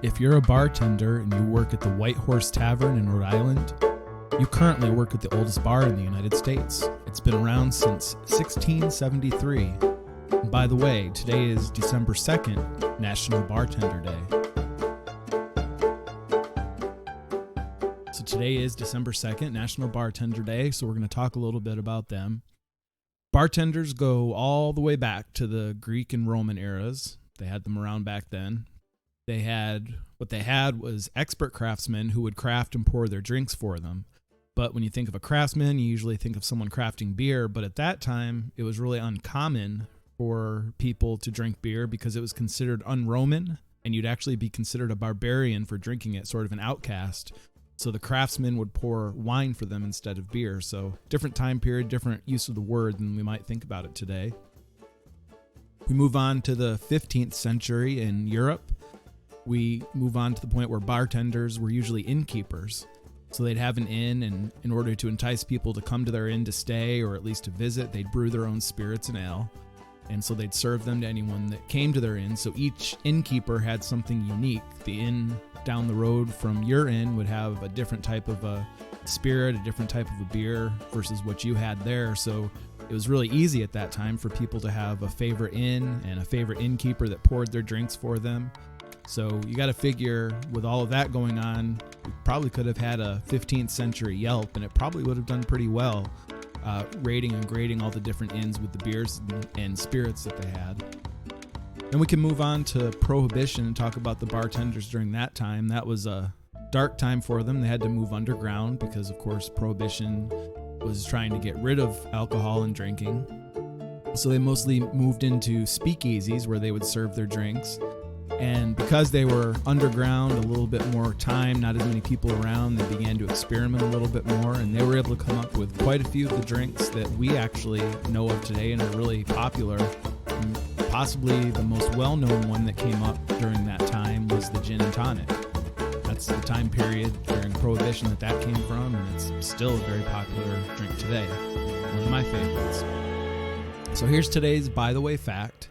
If you're a bartender and you work at the White Horse Tavern in Rhode Island, you currently work at the oldest bar in the United States. It's been around since 1673. And by the way, today is December 2nd, National Bartender Day. So today is December 2nd, National Bartender Day, so we're going to talk a little bit about them. Bartenders go all the way back to the Greek and Roman eras. They had them around back then. What they had was expert craftsmen who would craft and pour their drinks for them. But when you think of a craftsman, you usually think of someone crafting beer. But at that time, it was really uncommon for people to drink beer because it was considered un-Roman, and you'd actually be considered a barbarian for drinking it, sort of an outcast. So the craftsmen would pour wine for them instead of beer. So different time period, different use of the word than we might think about it today. We move on to the 15th century in Europe. We move on to the point where bartenders were usually innkeepers. So they'd have an inn, and in order to entice people to come to their inn to stay or at least to visit, they'd brew their own spirits and ale. And so they'd serve them to anyone that came to their inn. So each innkeeper had something unique. The inn down the road from your inn would have a different type of a spirit, a different type of a beer versus what you had there. So it was really easy at that time for people to have a favorite inn and a favorite innkeeper that poured their drinks for them. So you got to figure, with all of that going on, we probably could have had a 15th century Yelp, and it probably would have done pretty well, rating and grading all the different inns with the beers and spirits that they had. Then we can move on to Prohibition and talk about the bartenders during that time. That was a dark time for them. They had to move underground because, of course, Prohibition was trying to get rid of alcohol and drinking. So they mostly moved into speakeasies where they would serve their drinks. And because they were underground, a little bit more time, not as many people around, they began to experiment a little bit more, and they were able to come up with quite a few of the drinks that we actually know of today and are really popular. And possibly the most well-known one that came up during that time was the gin and tonic. That's the time period during Prohibition that came from, and it's still a very popular drink today. One of my favorites. So here's today's by the way fact.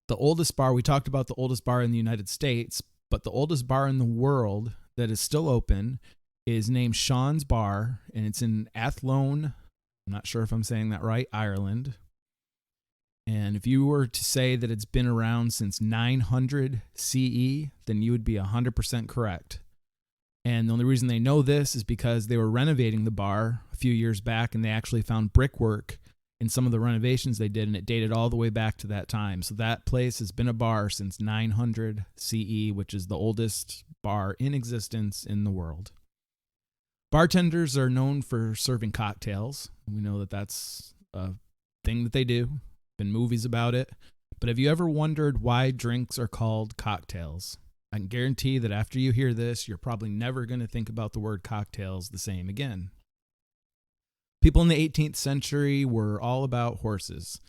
The oldest bar, we talked about the oldest bar in the United States, but the oldest bar in the world that is still open is named Sean's Bar, and it's in Athlone, I'm not sure if I'm saying that right, Ireland. And if you were to say that it's been around since 900 CE, then you would be 100% correct. And the only reason they know this is because they were renovating the bar a few years back, and they actually found brickwork in some of the renovations they did, and it dated all the way back to that time. So that place has been a bar since 900 CE, which is the oldest bar in existence in the world. Bartenders are known for serving cocktails. We know that that's a thing that they do. Been movies about it. But have you ever wondered why drinks are called cocktails? I can guarantee that after you hear this, you're probably never going to think about the word cocktails the same again. People in the 18th century were all about horses.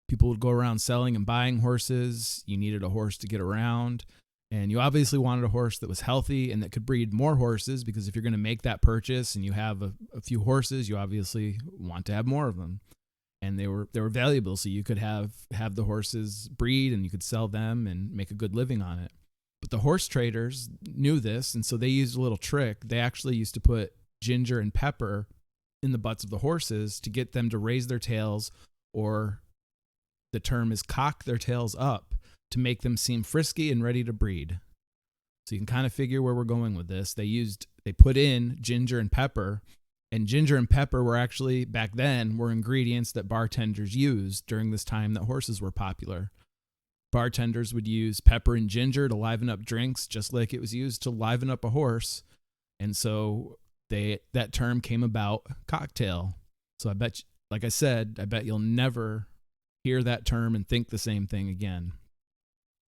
People would go around selling and buying horses. You needed a horse to get around. And you obviously wanted a horse that was healthy and that could breed more horses, because if you're going to make that purchase and you have a few horses, you obviously want to have more of them. And they were valuable, so you could have the horses breed and you could sell them and make a good living on it. But the horse traders knew this, and so they used a little trick. They actually used to put ginger and pepper in the butts of the horses to get them to raise their tails, or the term is cock their tails up, to make them seem frisky and ready to breed. So you can kind of figure where we're going with this. They put in ginger and pepper, and ginger and pepper were actually, back then, were ingredients that bartenders used during this time that horses were popular. Bartenders would use pepper and ginger to liven up drinks, just like it was used to liven up a horse. And so that term came about, cocktail. So I bet you'll never hear that term and think the same thing again.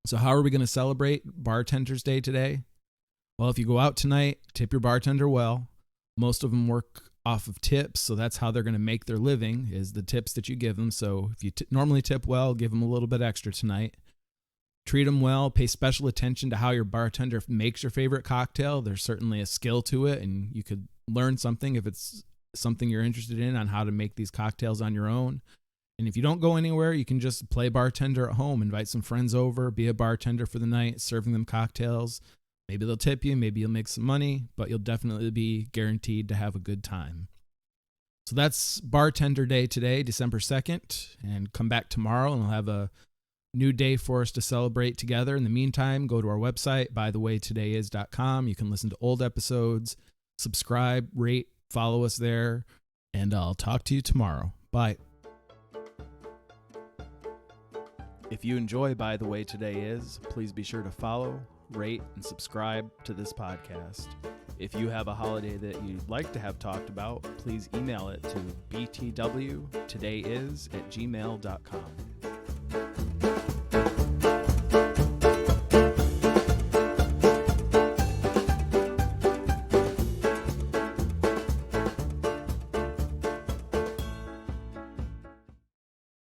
So how are we going to celebrate Bartenders Day today? Well, if you go out tonight, tip your bartender well. Most of them work off of tips, so that's how they're going to make their living, is the tips that you give them. So if you normally tip well, give them a little bit extra tonight. Treat them well. Pay special attention to how your bartender makes your favorite cocktail. There's certainly a skill to it, and you could learn something if it's something you're interested in on how to make these cocktails on your own. And if you don't go anywhere, you can just play bartender at home, invite some friends over, be a bartender for the night, serving them cocktails. Maybe they'll tip you, maybe you'll make some money, but you'll definitely be guaranteed to have a good time. So that's Bartender Day today, December 2nd, and come back tomorrow and we'll have a new day for us to celebrate together. In the meantime, go to our website, bythewaytodayis.com. You can listen to old episodes, subscribe, rate, follow us there, and I'll talk to you tomorrow. Bye. If you enjoy By the Way Today Is, please be sure to follow, rate, and subscribe to this podcast. If you have a holiday that you'd like to have talked about, please email it to btwtodayis@gmail.com.